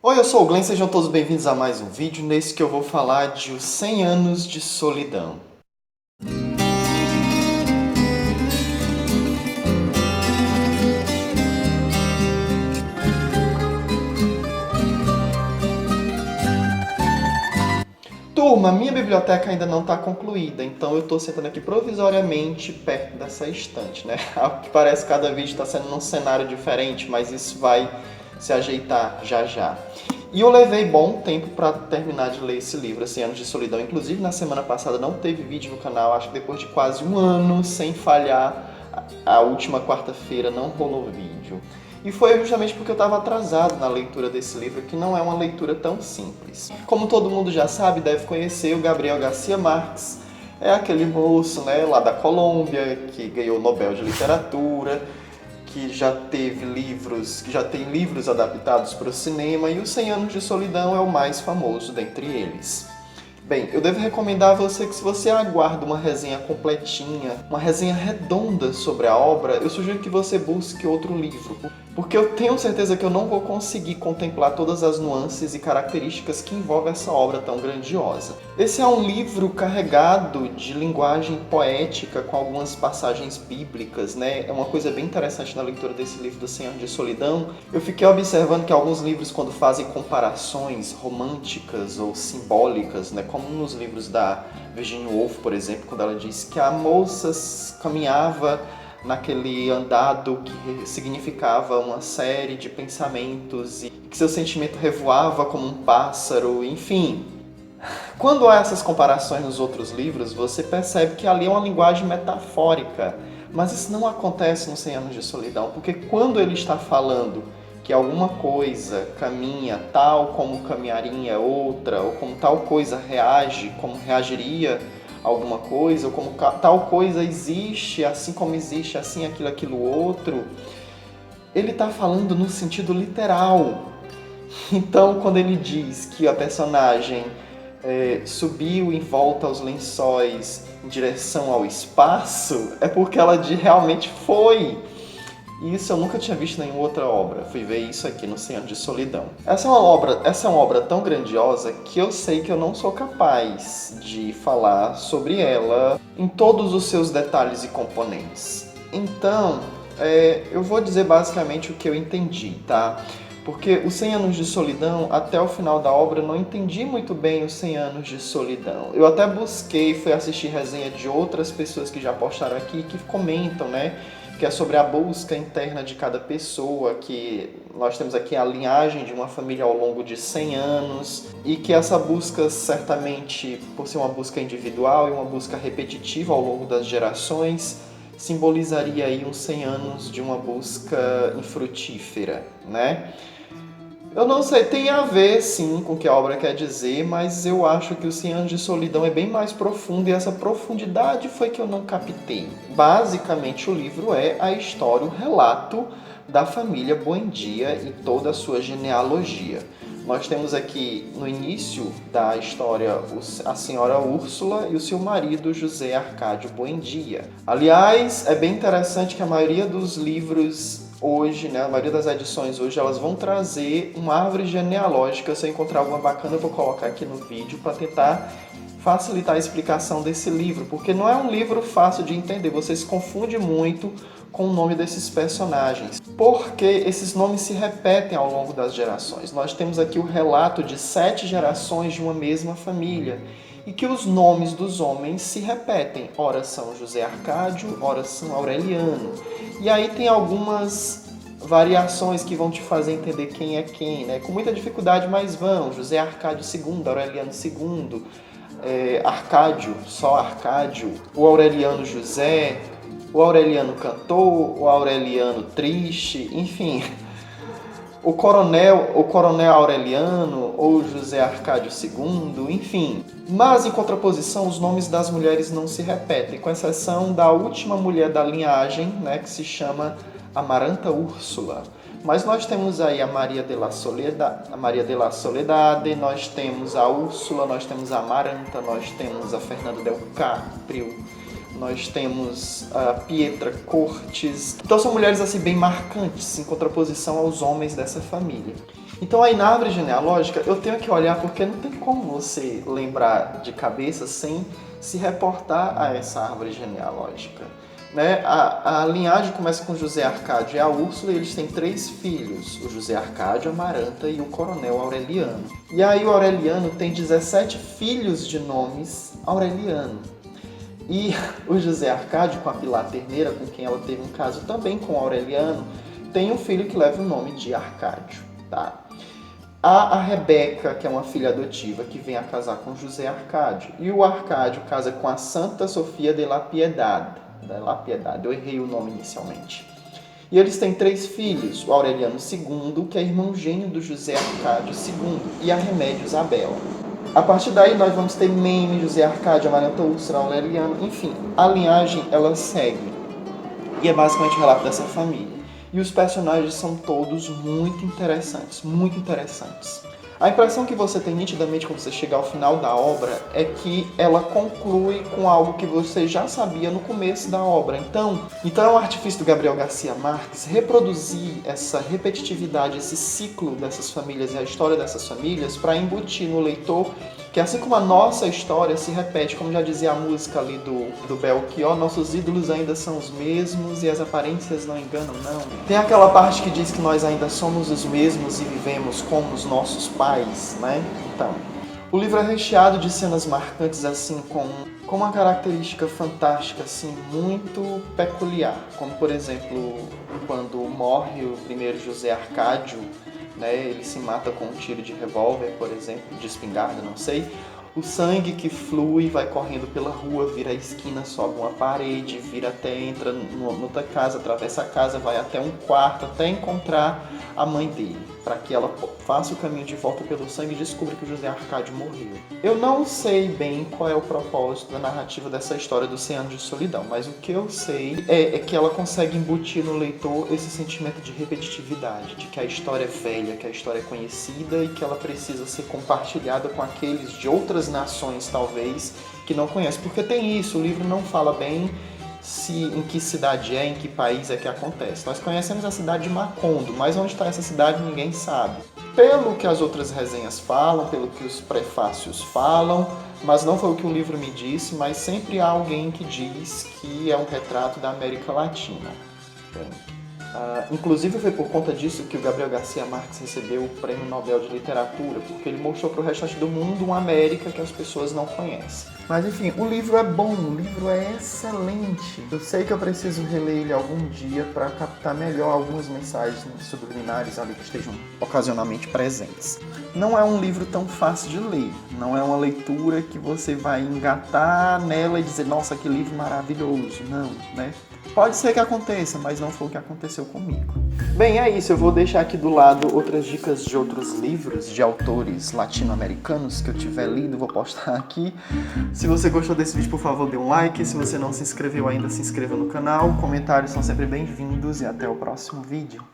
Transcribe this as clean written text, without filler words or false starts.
Oi, eu sou o Glenn, sejam todos bem-vindos a mais um vídeo, nesse que eu vou falar de Os 100 Anos de Solidão. Turma, minha biblioteca ainda não está concluída, então eu estou sentando aqui provisoriamente perto dessa estante, né? Ao que parece, cada vídeo está sendo num cenário diferente, mas isso vai se ajeitar já já. E eu levei bom tempo para terminar de ler esse livro, 100 Anos de Solidão. Inclusive, na semana passada não teve vídeo no canal, acho que depois de quase um ano, sem falhar, a última quarta-feira não rolou vídeo. E foi justamente porque eu estava atrasado na leitura desse livro, que não é uma leitura tão simples. Como todo mundo já sabe, deve conhecer, o Gabriel Garcia Marques é aquele moço, né, lá da Colômbia, que ganhou o Nobel de Literatura, que já teve livros, que já tem livros adaptados para o cinema, e Os 100 Anos de Solidão é o mais famoso dentre eles. Bem, eu devo recomendar a você que, se você aguarda uma resenha completinha, uma resenha redonda sobre a obra, eu sugiro que você busque outro livro, porque eu tenho certeza que eu não vou conseguir contemplar todas as nuances e características que envolvem essa obra tão grandiosa. Esse é um livro carregado de linguagem poética, com algumas passagens bíblicas, né? É uma coisa bem interessante na leitura desse livro do 100 Anos de Solidão. Eu fiquei observando que alguns livros, quando fazem comparações românticas ou simbólicas, né, como nos livros da Virginia Woolf, por exemplo, quando ela diz que a moça caminhava naquele andado que significava uma série de pensamentos e que seu sentimento revoava como um pássaro, enfim. Quando há essas comparações nos outros livros, você percebe que ali é uma linguagem metafórica, mas isso não acontece no 100 Anos de Solidão, porque quando ele está falando que alguma coisa caminha tal como caminharia outra, ou como tal coisa reage, como reagiria a alguma coisa, ou como tal coisa existe, assim como existe, assim aquilo outro, ele está falando no sentido literal. Então, quando ele diz que a personagem subiu em volta aos lençóis em direção ao espaço, é porque ela realmente foi. E isso eu nunca tinha visto em nenhuma outra obra. Fui ver isso aqui no 100 Anos de Solidão. Essa é uma obra tão grandiosa que eu sei que eu não sou capaz de falar sobre ela em todos os seus detalhes e componentes. Então, eu vou dizer basicamente o que eu entendi, tá? Porque os 100 Anos de Solidão, até o final da obra, eu não entendi muito bem os 100 Anos de Solidão. Eu até busquei, fui assistir resenha de outras pessoas que já postaram aqui, que comentam, né? Que é sobre a busca interna de cada pessoa, que nós temos aqui a linhagem de uma família ao longo de 100 anos, e que essa busca, certamente, por ser uma busca individual e uma busca repetitiva ao longo das gerações, simbolizaria aí uns 100 anos de uma busca infrutífera, né? Eu não sei, tem a ver sim com o que a obra quer dizer, mas eu acho que o 100 Anos de Solidão é bem mais profundo, e essa profundidade foi que eu não captei. Basicamente, o livro é a história, o relato da família Buendia e toda a sua genealogia. Nós temos aqui, no início da história, a senhora Úrsula e o seu marido José Arcádio Buendia. Aliás, é bem interessante que a maioria dos livros hoje, né, a maioria das edições hoje, elas vão trazer uma árvore genealógica. Se eu encontrar alguma bacana, eu vou colocar aqui no vídeo para tentar facilitar a explicação desse livro, porque não é um livro fácil de entender, você se confunde muito com o nome desses personagens, porque esses nomes se repetem ao longo das gerações. Nós temos aqui o relato de 7 gerações de uma mesma família, e que os nomes dos homens se repetem. Ora são José Arcádio, ora são Aureliano. E aí tem algumas variações que vão te fazer entender quem é quem, né? Com muita dificuldade, mas vão. José Arcádio II, Aureliano II, Arcádio, só Arcádio, o Aureliano José, o Aureliano Cantor, o Aureliano Triste, enfim. O coronel Aureliano ou José Arcádio II, enfim. Mas, em contraposição, os nomes das mulheres não se repetem, com exceção da última mulher da linhagem, né, que se chama Amaranta Úrsula. Mas nós temos aí a Maria de la Soledade, nós temos a Úrsula, nós temos a Amaranta, nós temos a Fernanda del Carpio, nós temos a Pietra Cortes. Então são mulheres assim bem marcantes, em contraposição aos homens dessa família. Então aí na árvore genealógica eu tenho que olhar porque não tem como você lembrar de cabeça sem se reportar a essa árvore genealógica. Né? A linhagem começa com José Arcádio e a Úrsula, e eles têm 3 filhos, o José Arcádio, a Amaranta e o coronel Aureliano. E aí o Aureliano tem 17 filhos de nomes Aureliano. E o José Arcádio, com a Pilar Terneira, com quem ela teve um caso também com Aureliano, tem um filho que leva o nome de Arcádio. Tá? Há a Rebeca, que é uma filha adotiva, que vem a casar com José Arcádio. E o Arcádio casa com a Santa Sofia de la Piedade. Eu errei o nome inicialmente. E eles têm 3 filhos, o Aureliano II, que é irmão gêmeo do José Arcádio II, e a Remédio Isabela. A partir daí nós vamos ter Meme, José Arcádio, Amaranta, Úrsula, Aureliano, enfim, a linhagem ela segue. E é basicamente o relato dessa família. E os personagens são todos muito interessantes, muito interessantes. A impressão que você tem nitidamente quando você chega ao final da obra é que ela conclui com algo que você já sabia no começo da obra. Então é um artifício do Gabriel Garcia Marques reproduzir essa repetitividade, esse ciclo dessas famílias e a história dessas famílias para embutir no leitor que assim como a nossa história se repete, como já dizia a música ali do Belchior, nossos ídolos ainda são os mesmos e as aparências não enganam, não. Tem aquela parte que diz que nós ainda somos os mesmos e vivemos como os nossos pais, né? Então, o livro é recheado de cenas marcantes, assim, com uma característica fantástica, assim, muito peculiar. Como, por exemplo, quando morre o primeiro José Arcádio, né, ele se mata com um tiro de revólver, por exemplo, de espingarda, não sei. O sangue que flui, vai correndo pela rua, vira a esquina, sobe uma parede, vira até, entra noutra casa, atravessa a casa, vai até um quarto, até encontrar a mãe dele, para que ela faça o caminho de volta pelo sangue e descubra que o José Arcádio morreu. Eu não sei bem qual é o propósito da narrativa dessa história dos 100 anos de solidão, mas o que eu sei é que ela consegue embutir no leitor esse sentimento de repetitividade, de que a história é velha, que a história é conhecida e que ela precisa ser compartilhada com aqueles de outras nações, talvez, que não conhecem. Porque tem isso, o livro não fala bem em que cidade é, em que país é que acontece. Nós conhecemos a cidade de Macondo, mas onde está essa cidade ninguém sabe. Pelo que as outras resenhas falam, pelo que os prefácios falam, mas não foi o que o livro me disse, mas sempre há alguém que diz que é um retrato da América Latina. Inclusive foi por conta disso que o Gabriel Garcia Marques recebeu o Prêmio Nobel de Literatura, porque ele mostrou para o restante do mundo uma América que as pessoas não conhecem. Mas enfim, o livro é bom, o livro é excelente. Eu sei que eu preciso reler ele algum dia para captar melhor algumas mensagens subliminares ali que estejam ocasionalmente presentes. Não é um livro tão fácil de ler, não é uma leitura que você vai engatar nela e dizer, nossa, que livro maravilhoso, não, né? Pode ser que aconteça, mas não foi o que aconteceu comigo. Bem, é isso. Eu vou deixar aqui do lado outras dicas de outros livros de autores latino-americanos que eu tiver lido, vou postar aqui. Se você gostou desse vídeo, por favor, dê um like. Se você não se inscreveu ainda, se inscreva no canal. Comentários são sempre bem-vindos e até o próximo vídeo.